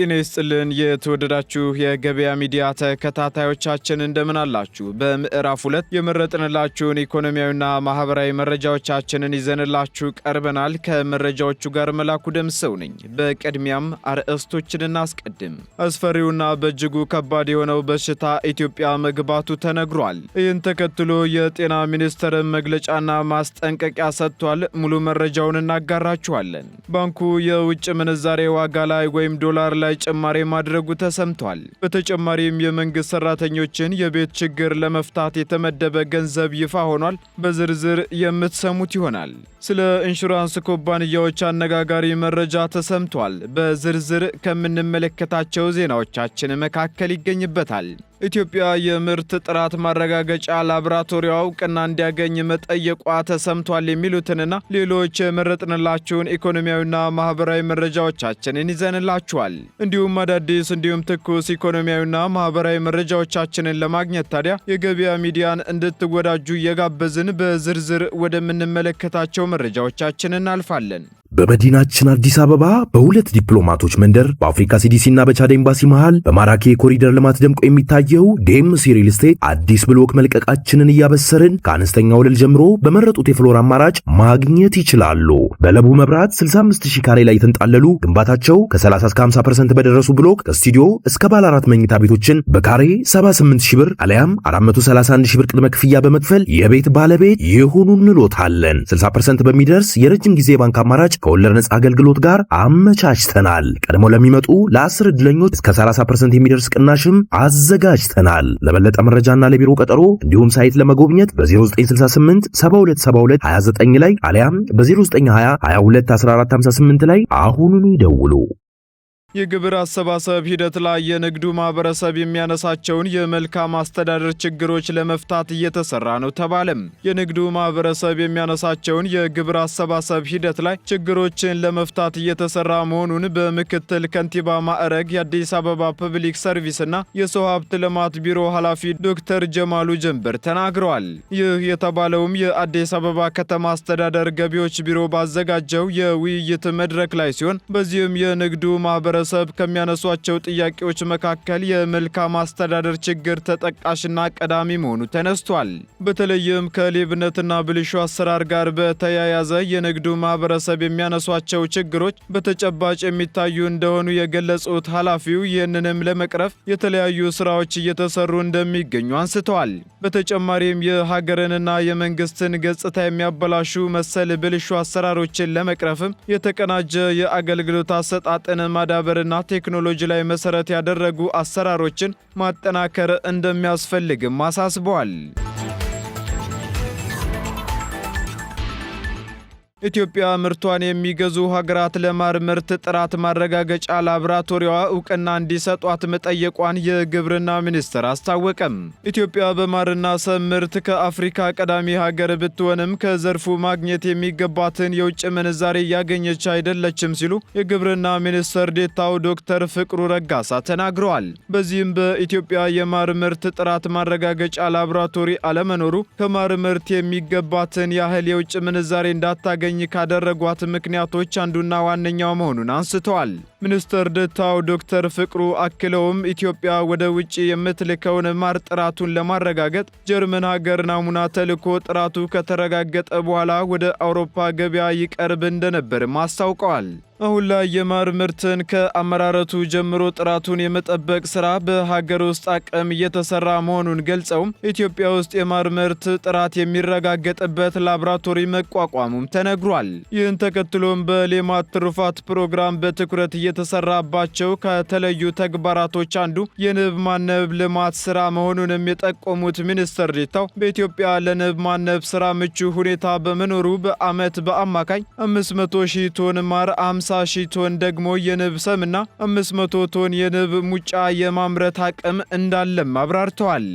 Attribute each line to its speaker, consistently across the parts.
Speaker 1: ጤና ይስጥልን የተወደዳችሁ የገበያ ሚዲያ ተከታታዮቻችን እንደምን አላችሁ? በምዕራፍ 2 የመረጥንላችሁን ኢኮኖሚያዊና ማህበራዊ መረጃዎቻችንን ይዘንላችሁ ቀርበናል። ከመረጃዎቹ ጋር መላኩ ደምሰው ነኝ። በቅድሚያም አርዕስቶችን እናስቀድም። አስፈሪውና በእጅጉ ከባድ የሆነው በሽታ ኢትዮጵያ መግባቱ ተነግሯል። ይህን ተከትሎ የጤና ሚኒስቴር መግለጫና ማስጠንቀቂያ ሰጥቷል። ሙሉ መረጃውን እናጋራችኋለን። ባንኩ የውጭ ምንዛሬ ዋጋ ላይ ወይም ዶላር ላይ ጭማሪ ማድረጉ ተሰምቷል። በተጨማሪም የመንግስት ሰራተኞችን የቤት ችግር ለመፍታት የተመደበ ገንዘብ ይፋ ሆኗል። በዝርዝር የምትሰሙት ይሆናል። ስለ ኢንሹራንስ ኩባንያዎች አነጋጋሪ መረጃ ተሰምቷል። በዝርዝር ከምንመለከታቸው ዜናዎቻችን መካከል ይገኝበታል። ኢትዮጵያ የምርት ጥራት ማረጋገጫ ላቦራቶሪዋ እውቅና እንዲያገኝ መጠየቋ ተሰምቷል። የሚሉትንና ሌሎች የመረጥንላችሁን ኢኮኖሚያዊና ማህበራዊ መረጃዎቻችንን ይዘንላችኋል። እንዲሁም አዳዲስ እንዲሁም ትኩስ ኢኮኖሚያዊና ማህበራዊ መረጃዎቻችንን ለማግኘት ታዲያ የገበያ ሚዲያን እንድትወዳጁ እየጋበዝን በዝርዝር ወደምንመለከታቸው መረጃዎቻችን እናልፋለን።
Speaker 2: በመዲናችን አዲስ አበባ በሁለት ዲፕሎማቶች መንደር በአፍሪካ ሲዲሲና በቻድ ኤምባሲ መሃል በማራኪ የኮሪደር ልማት ደምቆ የሚታየው ዴምሲ ሪል ስቴት አዲስ ብሎክ መልቀቃችንን እያበሰርን ከአነስተኛ ወለል ጀምሮ በመረጡት የፍሎር አማራጭ ማግኘት ይችላሉ። በለቡ መብራት 65000 ካሬ ላይ የተንጣለሉ ግንባታቸው ከ30 እስከ 50% በደረሱ ብሎክ ከስቱዲዮ እስከ ባለ 4 መኝታ ቤቶችን በካሬ 78000 ብር አለያም 431000 ብር ቅድመ ክፍያ በመክፈል የቤት ባለቤት ይሁኑ እንሎታለን። 60% በሚደርስ የረጅም ጊዜ ባንክ አማራጭ ከወለድ ነጻ አገልግሎት ጋር አመቻችተናል። ቀድሞ ለሚመጡ ለ10 ዕድለኞች እስከ 30% የሚደርስ ቅናሽም አዘጋጅተናል። ለበለጠ መረጃና ለቢሮ ቀጠሮ እንዲሁም ሳይት ለመጎብኘት በ0968 7272 29 ላይ አሊያም በ0920 22 14 58 ላይ አሁኑኑ ይደውሉ።
Speaker 1: የግብር አሰባሰብ ሂደት ላይ የንግዱ ማህበረሰብ የሚያነሳቸውን የመልካም አስተዳደር ችግሮች ለመፍታት እየተሰራ ነው ተባለም። የንግዱ ማህበረሰብ የሚያነሳቸውን የግብር አሰባሰብ ሂደት ላይ ችግሮችን ለመፍታት እየተሰራ መሆኑን በምክትል ከንቲባ ማዕረግ የአዲስ አበባ ፐብሊክ ሰርቪስና የሰው ሀብት ልማት ቢሮ ኃላፊ ዶክተር ጀማሉ ጀንበር ተናግረዋል። ይህ የተባለውም የአዲስ አበባ ከተማ አስተዳደር ገቢዎች ቢሮ ባዘጋጀው የውይይት መድረክ ላይ ሲሆን በዚህም የንግዱ ማህበረሰብ ከሚያነሷቸው ጥያቄዎች መካከል የመልካም አስተዳደር ችግር ተጠቃሽና ቀዳሚ መሆኑ ተነስቷል። በተለይም ከሌብነትና ብልሹ አሰራር ጋር በተያያዘ የንግዱ ማህበረሰብ የሚያነሷቸው ችግሮች በተጨባጭ የሚታዩ እንደሆኑ የገለጹት ኃላፊው ይህንንም ለመቅረፍ የተለያዩ ስራዎች እየተሰሩ እንደሚገኙ አንስተዋል። በተጨማሪም የሀገርንና የመንግስትን ገጽታ የሚያበላሹ መሰል ብልሹ አሰራሮችን ለመቅረፍም የተቀናጀ የአገልግሎት አሰጣጥን ማዳበርና ቴክኖሎጂ ላይ መሰረት ያደረጉ አሰራሮችን ማጠናከር እንደሚያስፈልግም አሳስበዋል። ኢትዮጵያ ምርቷን የሚገዙ ሀገራት ለማር ምርት ጥራት ማረጋገጫ ላቦራቶሪዋ እውቅና እንዲሰጧት መጠየቋን የግብርና ሚኒስቴር አስታወቀም። ኢትዮጵያ በማርና ሰም ምርት ከአፍሪካ ቀዳሚ ሀገር ብትሆንም ከዘርፉ ማግኘት የሚገባትን የውጭ ምንዛሬ እያገኘች አይደለችም ሲሉ የግብርና ሚኒስትር ዴኤታው ዶክተር ፍቅሩ ረጋሳ ተናግረዋል። በዚህም በኢትዮጵያ የማር ምርት ጥራት ማረጋገጫ ላቦራቶሪ አለመኖሩ ከማር ምርት የሚገባትን ያህል የውጭ ምንዛሬ እንዳታገኝ ካደረጓት ምክንያቶች አንዱና ዋነኛው መሆኑን አንስተዋል። ሚኒስትር ዴኤታው ዶክተር ፍቅሩ አክለውም ኢትዮጵያ ወደ ውጪ የምትልከውን ማር ጥራቱን ለማረጋገጥ ጀርመን ሀገር ናሙና ተልኮ ጥራቱ ከተረጋገጠ በኋላ ወደ አውሮፓ ገበያ ይቀርብ እንደነበርም አስታውቀዋል። አሁን ላይ የማር ምርትን ከአመራረቱ ጀምሮ ጥራቱን የመጠበቅ ስራ በሀገር ውስጥ አቅም እየተሰራ መሆኑን ገልጸውም ኢትዮጵያ ውስጥ የማር ምርት ጥራት የሚረጋገጥበት ላቦራቶሪ መቋቋሙም ተነግሯል። ይህን ተከትሎም በሌማት ትሩፋት ፕሮግራም በትኩረት እየተሰራባቸው ከተለዩ ተግባራቶች አንዱ የንብ ማነብ ልማት ስራ መሆኑንም የጠቆሙት ሚኒስትር ዴኤታው በኢትዮጵያ ለንብ ማነብ ስራ ምቹ ሁኔታ በመኖሩ በዓመት በአማካኝ 500,000 ቶን ማር 50,000 ቶን ደግሞ የንብ ሰምና 500 ቶን የንብ ሙጫ የማምረት አቅም እንዳለም አብራርተዋል።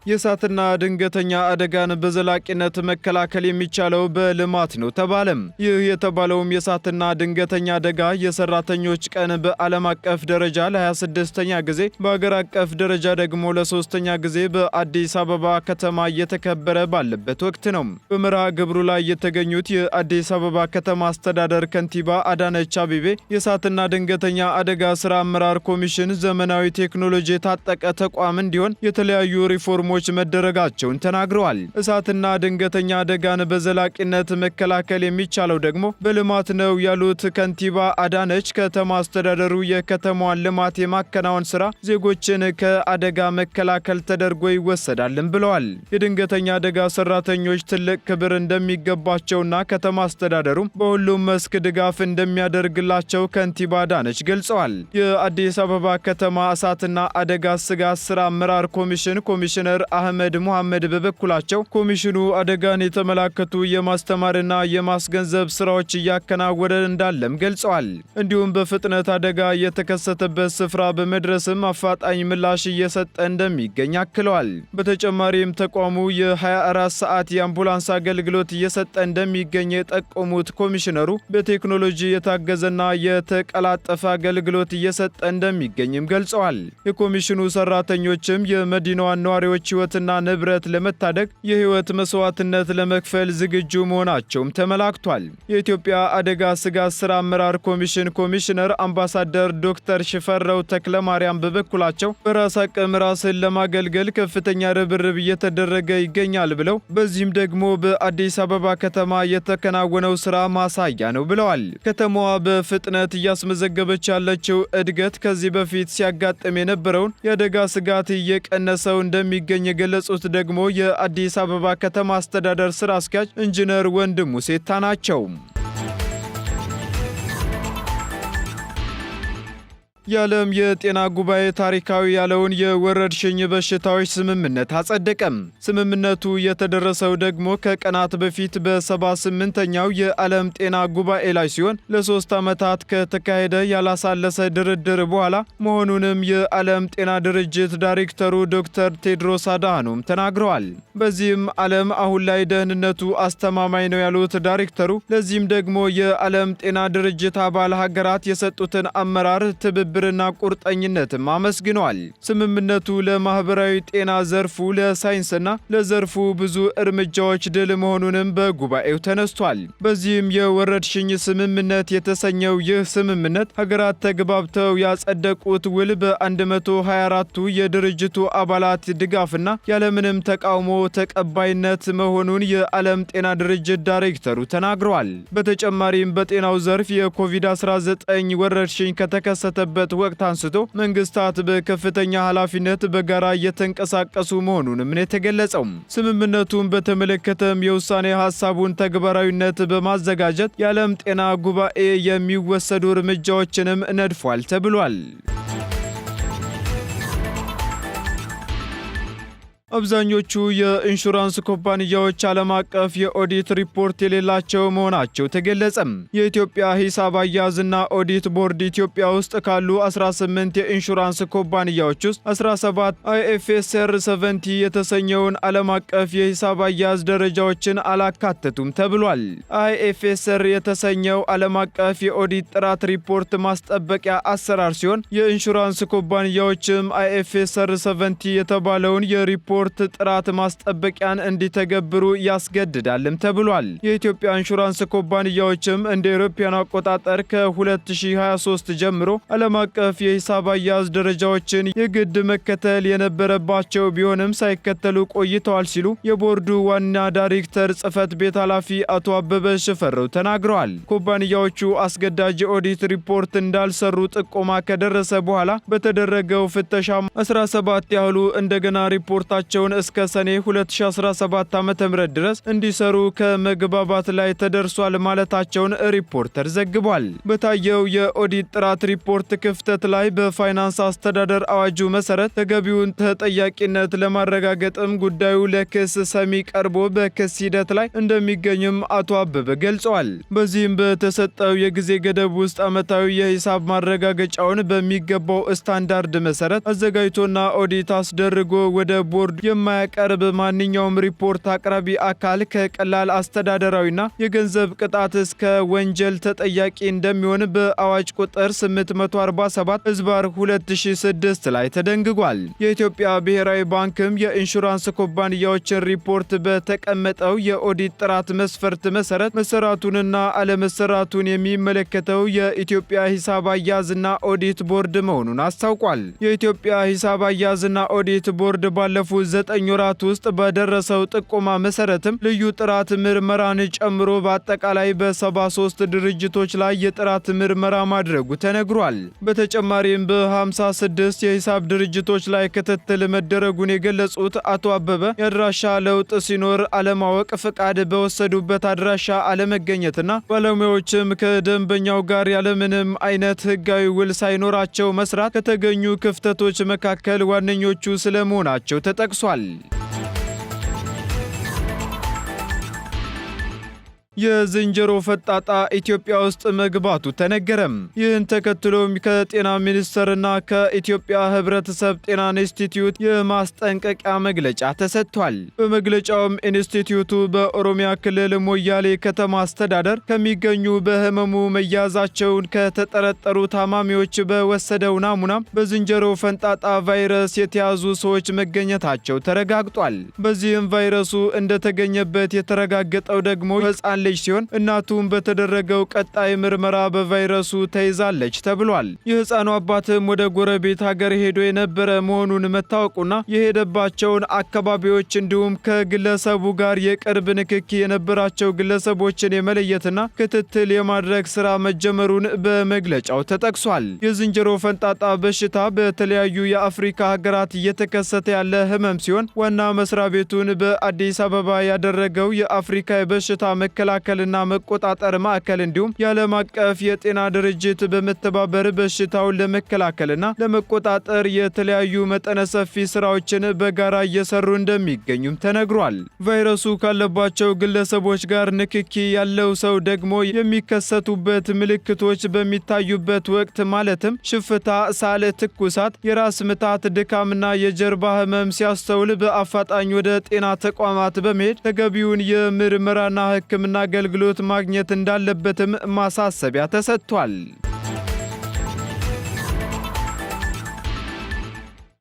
Speaker 1: የእሳትና ድንገተኛ አደጋን በዘላቂነት መከላከል የሚቻለው በልማት ነው ተባለም። ይህ የተባለውም የእሳትና ድንገተኛ አደጋ የሰራተኞች ቀን በዓለም አቀፍ ደረጃ ለ26ኛ ጊዜ በአገር አቀፍ ደረጃ ደግሞ ለ3ኛ ጊዜ በአዲስ አበባ ከተማ እየተከበረ ባለበት ወቅት ነው። በመርሃ ግብሩ ላይ የተገኙት የአዲስ አበባ ከተማ አስተዳደር ከንቲባ አዳነች አቤቤ የእሳትና ድንገተኛ አደጋ ስራ አመራር ኮሚሽን ዘመናዊ ቴክኖሎጂ የታጠቀ ተቋም እንዲሆን የተለያዩ ሪፎርሞች መደረጋቸውን ተናግረዋል። እሳትና ድንገተኛ አደጋን በዘላቂነት መከላከል የሚቻለው ደግሞ በልማት ነው ያሉት ከንቲባ አዳነች ከተማ አስተዳደሩ የከተማዋን ልማት የማከናወን ስራ ዜጎችን ከአደጋ መከላከል ተደርጎ ይወሰዳልን ብለዋል። የድንገተኛ አደጋ ሰራተኞች ትልቅ ክብር እንደሚገባቸውና ከተማ አስተዳደሩም በሁሉም መስክ ድጋፍ እንደሚያደርግላቸው ከንቲባ አዳነች ገልጸዋል። የአዲስ አበባ ከተማ እሳትና አደጋ ስጋት ስራ አመራር ኮሚሽን ኮሚሽነር አህመድ ሙሐመድ በበኩላቸው ኮሚሽኑ አደጋን የተመላከቱ የማስተማርና የማስገንዘብ ስራዎች እያከናወነ እንዳለም ገልጸዋል። እንዲሁም በፍጥነት አደጋ የተከሰተበት ስፍራ በመድረስም አፋጣኝ ምላሽ እየሰጠ እንደሚገኝ አክለዋል። በተጨማሪም ተቋሙ የ24 ሰዓት የአምቡላንስ አገልግሎት እየሰጠ እንደሚገኝ የጠቆሙት ኮሚሽነሩ በቴክኖሎጂ የታገዘና የተቀላጠፈ አገልግሎት እየሰጠ እንደሚገኝም ገልጸዋል። የኮሚሽኑ ሰራተኞችም የመዲናዋን ነዋሪዎች ሕይወትና ንብረት ለመታደግ የሕይወት መስዋዕትነት ለመክፈል ዝግጁ መሆናቸውም ተመላክቷል። የኢትዮጵያ አደጋ ስጋት ስራ አመራር ኮሚሽን ኮሚሽነር አምባሳደር ዶክተር ሽፈራው ተክለማርያም በበኩላቸው በራስ አቅም ራስን ለማገልገል ከፍተኛ ርብርብ እየተደረገ ይገኛል ብለው በዚህም ደግሞ በአዲስ አበባ ከተማ የተከናወነው ስራ ማሳያ ነው ብለዋል። ከተማዋ በፍጥነት እያስመዘገበች ያለችው እድገት ከዚህ በፊት ሲያጋጥም የነበረውን የአደጋ ስጋት እየቀነሰው እንደሚገኝ የገለጹት ደግሞ የአዲስ አበባ ከተማ አስተዳደር ስራ አስኪያጅ ኢንጂነር ወንድሙ ሴታ ናቸው። የዓለም የጤና ጉባኤ ታሪካዊ ያለውን የወረርሽኝ በሽታዎች ስምምነት አጸደቀም። ስምምነቱ የተደረሰው ደግሞ ከቀናት በፊት በ78ኛው የዓለም ጤና ጉባኤ ላይ ሲሆን ለ3 ዓመታት ከተካሄደ ያላሳለሰ ድርድር በኋላ መሆኑንም የዓለም ጤና ድርጅት ዳይሬክተሩ ዶክተር ቴድሮስ አድሃኖም ተናግረዋል። በዚህም ዓለም አሁን ላይ ደህንነቱ አስተማማኝ ነው ያሉት ዳይሬክተሩ ለዚህም ደግሞ የዓለም ጤና ድርጅት አባል ሀገራት የሰጡትን አመራር ትብብርና ቁርጠኝነትም አመስግነዋል። ስምምነቱ ለማህበራዊ ጤና ዘርፉ፣ ለሳይንስና ለዘርፉ ብዙ እርምጃዎች ድል መሆኑንም በጉባኤው ተነስቷል። በዚህም የወረርሽኝ ስምምነት የተሰኘው ይህ ስምምነት ሀገራት ተግባብተው ያጸደቁት ውል በ124ቱ የድርጅቱ አባላት ድጋፍና ያለምንም ተቃውሞ ተቀባይነት መሆኑን የዓለም ጤና ድርጅት ዳይሬክተሩ ተናግረዋል። በተጨማሪም በጤናው ዘርፍ የኮቪድ-19 ወረርሽኝ ከተከሰተበት ወቅት አንስቶ መንግስታት በከፍተኛ ኃላፊነት በጋራ እየተንቀሳቀሱ መሆኑንም ነው የተገለጸው። ስምምነቱን በተመለከተም የውሳኔ ሐሳቡን ተግባራዊነት በማዘጋጀት የዓለም ጤና ጉባኤ የሚወሰዱ እርምጃዎችንም ነድፏል ተብሏል። አብዛኞቹ የኢንሹራንስ ኩባንያዎች ዓለም አቀፍ የኦዲት ሪፖርት የሌላቸው መሆናቸው ተገለጸም። የኢትዮጵያ ሂሳብ አያያዝና ኦዲት ቦርድ ኢትዮጵያ ውስጥ ካሉ 18 የኢንሹራንስ ኩባንያዎች ውስጥ 17 IFSR 70 የተሰኘውን ዓለም አቀፍ የሂሳብ አያያዝ ደረጃዎችን አላካተቱም ተብሏል። IFSR የተሰኘው ዓለም አቀፍ የኦዲት ጥራት ሪፖርት ማስጠበቂያ አሰራር ሲሆን የኢንሹራንስ ኩባንያዎችም IFSR 70 የተባለውን የሪፖርት ጥራት ማስጠበቂያን እንዲተገብሩ ያስገድዳልም ተብሏል። የኢትዮጵያ ኢንሹራንስ ኩባንያዎችም እንደ አውሮፓውያን አቆጣጠር ከ2023 ጀምሮ ዓለም አቀፍ የሂሳብ አያያዝ ደረጃዎችን የግድ መከተል የነበረባቸው ቢሆንም ሳይከተሉ ቆይተዋል ሲሉ የቦርዱ ዋና ዳይሬክተር ጽህፈት ቤት ኃላፊ አቶ አበበ ሽፈረው ተናግረዋል። ኩባንያዎቹ አስገዳጅ የኦዲት ሪፖርት እንዳልሰሩ ጥቆማ ከደረሰ በኋላ በተደረገው ፍተሻ 17 ያህሉ እንደገና ሪፖርታቸውን እስከ ሰኔ 2017 ዓ.ም ድረስ እንዲሰሩ ከመግባባት ላይ ተደርሷል ማለታቸውን ሪፖርተር ዘግቧል። በታየው የኦዲት ጥራት ሪፖርት ክፍተት ላይ በፋይናንስ አስተዳደር አዋጁ መሰረት ተገቢውን ተጠያቂነት ለማረጋገጥም ጉዳዩ ለክስ ሰሚ ቀርቦ በክስ ሂደት ላይ እንደሚገኝም አቶ አበበ ገልጸዋል። በዚህም በተሰጠው የጊዜ ገደብ ውስጥ ዓመታዊ የሂሳብ ማረጋገጫውን በሚገባው ስታንዳርድ መሰረት አዘጋጅቶና ኦዲት አስደርጎ ወደ ቦርዱ ቦርድ የማያቀርብ ማንኛውም ሪፖርት አቅራቢ አካል ከቀላል አስተዳደራዊና የገንዘብ ቅጣት እስከ ወንጀል ተጠያቂ እንደሚሆን በአዋጅ ቁጥር 847/2006 ላይ ተደንግጓል። የኢትዮጵያ ብሔራዊ ባንክም የኢንሹራንስ ኩባንያዎችን ሪፖርት በተቀመጠው የኦዲት ጥራት መስፈርት መሰረት መሰራቱንና አለመሰራቱን የሚመለከተው የኢትዮጵያ ሂሳብ አያያዝና ኦዲት ቦርድ መሆኑን አስታውቋል። የኢትዮጵያ ሂሳብ አያያዝና ኦዲት ቦርድ ባለፉት 9 ወራት ውስጥ በደረሰው ጥቆማ መሰረትም ልዩ ጥራት ምርመራን ጨምሮ በአጠቃላይ በ73 ድርጅቶች ላይ የጥራት ምርመራ ማድረጉ ተነግሯል። በተጨማሪም በ56 የሂሳብ ድርጅቶች ላይ ክትትል መደረጉን የገለጹት አቶ አበበ የአድራሻ ለውጥ ሲኖር አለማወቅ፣ ፍቃድ በወሰዱበት አድራሻ አለመገኘትና ባለሙያዎችም ከደንበኛው ጋር ያለምንም አይነት ህጋዊ ውል ሳይኖራቸው መስራት ከተገኙ ክፍተቶች መካከል ዋነኞቹ ስለመሆናቸው ተጠቅሷል። የዝንጀሮ ፈጣጣ ኢትዮጵያ ውስጥ መግባቱ ተነገረም። ይህን ተከትሎም ከጤና ሚኒስቴርና ከኢትዮጵያ ህብረተሰብ ጤና ኢንስቲትዩት የማስጠንቀቂያ መግለጫ ተሰጥቷል። በመግለጫውም ኢንስቲትዩቱ በኦሮሚያ ክልል ሞያሌ ከተማ አስተዳደር ከሚገኙ በህመሙ መያዛቸውን ከተጠረጠሩ ታማሚዎች በወሰደው ናሙናም በዝንጀሮ ፈንጣጣ ቫይረስ የተያዙ ሰዎች መገኘታቸው ተረጋግጧል። በዚህም ቫይረሱ እንደተገኘበት የተረጋገጠው ደግሞ ህፃን ልጅ ሲሆን እናቱም በተደረገው ቀጣይ ምርመራ በቫይረሱ ተይዛለች ተብሏል። የህፃኑ አባትም ወደ ጎረቤት ሀገር ሄዶ የነበረ መሆኑን መታወቁና የሄደባቸውን አካባቢዎች እንዲሁም ከግለሰቡ ጋር የቅርብ ንክኪ የነበራቸው ግለሰቦችን የመለየትና ክትትል የማድረግ ስራ መጀመሩን በመግለጫው ተጠቅሷል። የዝንጀሮ ፈንጣጣ በሽታ በተለያዩ የአፍሪካ ሀገራት እየተከሰተ ያለ ህመም ሲሆን ዋና መስሪያ ቤቱን በአዲስ አበባ ያደረገው የአፍሪካ የበሽታ መከላከልና መቆጣጠር ማዕከል እንዲሁም የዓለም አቀፍ የጤና ድርጅት በመተባበር በሽታውን ለመከላከልና ለመቆጣጠር የተለያዩ መጠነ ሰፊ ስራዎችን በጋራ እየሰሩ እንደሚገኙም ተነግሯል። ቫይረሱ ካለባቸው ግለሰቦች ጋር ንክኪ ያለው ሰው ደግሞ የሚከሰቱበት ምልክቶች በሚታዩበት ወቅት ማለትም ሽፍታ፣ ሳል፣ ትኩሳት፣ የራስ ምታት፣ ድካምና የጀርባ ህመም ሲያስተውል በአፋጣኝ ወደ ጤና ተቋማት በመሄድ ተገቢውን የምርመራና ሕክምና አገልግሎት ማግኘት እንዳለበትም ማሳሰቢያ ተሰጥቷል።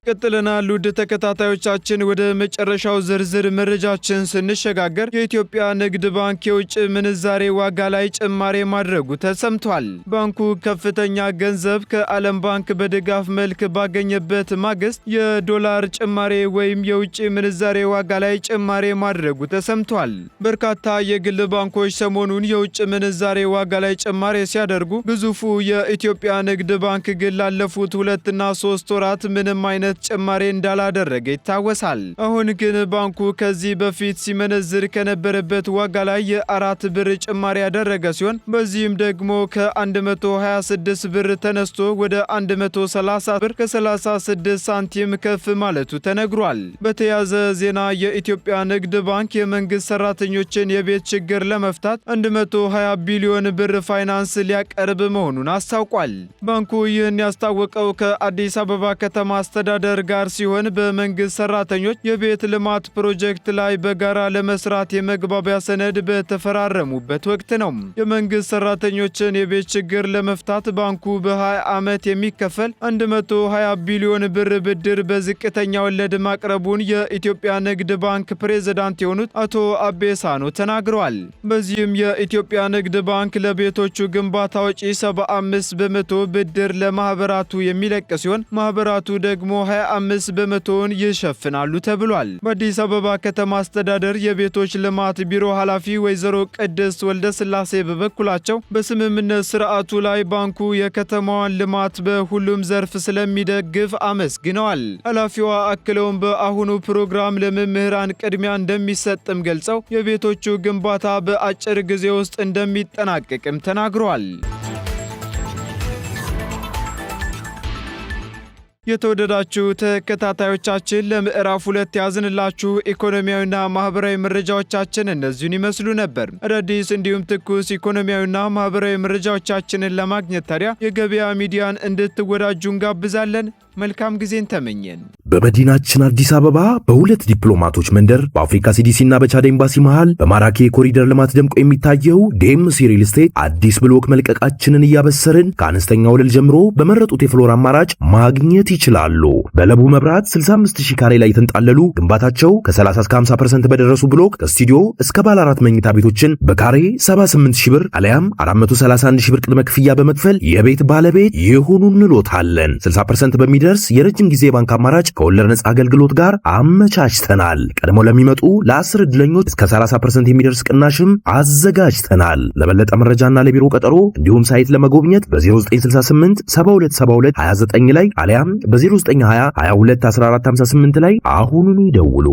Speaker 1: ቀጥለናል። ውድ ተከታታዮቻችን ወደ መጨረሻው ዝርዝር መረጃችን ስንሸጋገር የኢትዮጵያ ንግድ ባንክ የውጭ ምንዛሬ ዋጋ ላይ ጭማሬ ማድረጉ ተሰምቷል። ባንኩ ከፍተኛ ገንዘብ ከዓለም ባንክ በድጋፍ መልክ ባገኘበት ማግስት የዶላር ጭማሬ ወይም የውጭ ምንዛሬ ዋጋ ላይ ጭማሬ ማድረጉ ተሰምቷል። በርካታ የግል ባንኮች ሰሞኑን የውጭ ምንዛሬ ዋጋ ላይ ጭማሬ ሲያደርጉ፣ ግዙፉ የኢትዮጵያ ንግድ ባንክ ግን ላለፉት 2 እና 3 ወራት ምንም አይነት ጭማሬ እንዳላደረገ ይታወሳል። አሁን ግን ባንኩ ከዚህ በፊት ሲመነዝር ከነበረበት ዋጋ ላይ የ4 ብር ጭማሪ ያደረገ ሲሆን በዚህም ደግሞ ከ126 ብር ተነስቶ ወደ 130 ብር ከ36 ሳንቲም ከፍ ማለቱ ተነግሯል። በተያያዘ ዜና የኢትዮጵያ ንግድ ባንክ የመንግስት ሰራተኞችን የቤት ችግር ለመፍታት 120 ቢሊዮን ብር ፋይናንስ ሊያቀርብ መሆኑን አስታውቋል። ባንኩ ይህን ያስታወቀው ከአዲስ አበባ ከተማ አስተዳደር ጋር ሲሆን በመንግስት ሰራተኞች የቤት ልማት ፕሮጀክት ላይ በጋራ ለመስራት የመግባቢያ ሰነድ በተፈራረሙበት ወቅት ነው። የመንግስት ሰራተኞችን የቤት ችግር ለመፍታት ባንኩ በ20 ዓመት የሚከፈል 120 ቢሊዮን ብር ብድር በዝቅተኛ ወለድ ማቅረቡን የኢትዮጵያ ንግድ ባንክ ፕሬዝዳንት የሆኑት አቶ አቤሳኖ ተናግረዋል። በዚህም የኢትዮጵያ ንግድ ባንክ ለቤቶቹ ግንባታ ወጪ 75 በመቶ ብድር ለማህበራቱ የሚለቅ ሲሆን ማህበራቱ ደግሞ 25 በመቶውን ይሸፍናሉ ተብሏል። በአዲስ አበባ ከተማ አስተዳደር የቤቶች ልማት ቢሮ ኃላፊ ወይዘሮ ቅድስት ወልደ ስላሴ በበኩላቸው በስምምነት ስርዓቱ ላይ ባንኩ የከተማዋን ልማት በሁሉም ዘርፍ ስለሚደግፍ አመስግነዋል። ኃላፊዋ አክለውም በአሁኑ ፕሮግራም ለመምህራን ቅድሚያ እንደሚሰጥም ገልጸው የቤቶቹ ግንባታ በአጭር ጊዜ ውስጥ እንደሚጠናቀቅም ተናግረዋል። የተወደዳችሁ ተከታታዮቻችን ለምዕራፍ 2 ያዝንላችሁ ኢኮኖሚያዊና ማህበራዊ መረጃዎቻችን እነዚህን ይመስሉ ነበር። አዳዲስ እንዲሁም ትኩስ ኢኮኖሚያዊና ማህበራዊ መረጃዎቻችንን ለማግኘት ታዲያ የገበያ ሚዲያን እንድትወዳጁ እንጋብዛለን። መልካም ጊዜን ተመኘን።
Speaker 2: በመዲናችን አዲስ አበባ በሁለት ዲፕሎማቶች መንደር በአፍሪካ ሲዲሲና በቻድ ኤምባሲ መሃል በማራኪ የኮሪደር ልማት ደምቆ የሚታየው ዴምሲ ሪል ስቴት አዲስ ብሎክ መልቀቃችንን እያበሰርን ከአነስተኛ ወለል ጀምሮ በመረጡት የፍሎር አማራጭ ማግኘት ይችላሉ። በለቡ መብራት 65000 ካሬ ላይ የተንጣለሉ ግንባታቸው ከ30 እስከ 50% በደረሱ ብሎክ ከስቱዲዮ እስከ ባለ 4 መኝታ ቤቶችን በካሬ 78000 ብር አለያም 431000 ብር ቅድመ ክፍያ በመክፈል የቤት ባለቤት ይሁኑ እንሎታለን። 60% በሚደርስ የረጅም ጊዜ ባንክ አማራጭ ከወለድ ነጻ አገልግሎት ጋር አመቻችተናል። ቀድሞ ለሚመጡ ለ10 ዕድለኞች እስከ 30% የሚደርስ ቅናሽም አዘጋጅተናል። ለበለጠ መረጃና ለቢሮ ቀጠሮ እንዲሁም ሳይት ለመጎብኘት በ0968 7272 29 ላይ አለያም በ0920 22 1458 ላይ አሁኑኑ ይደውሉ።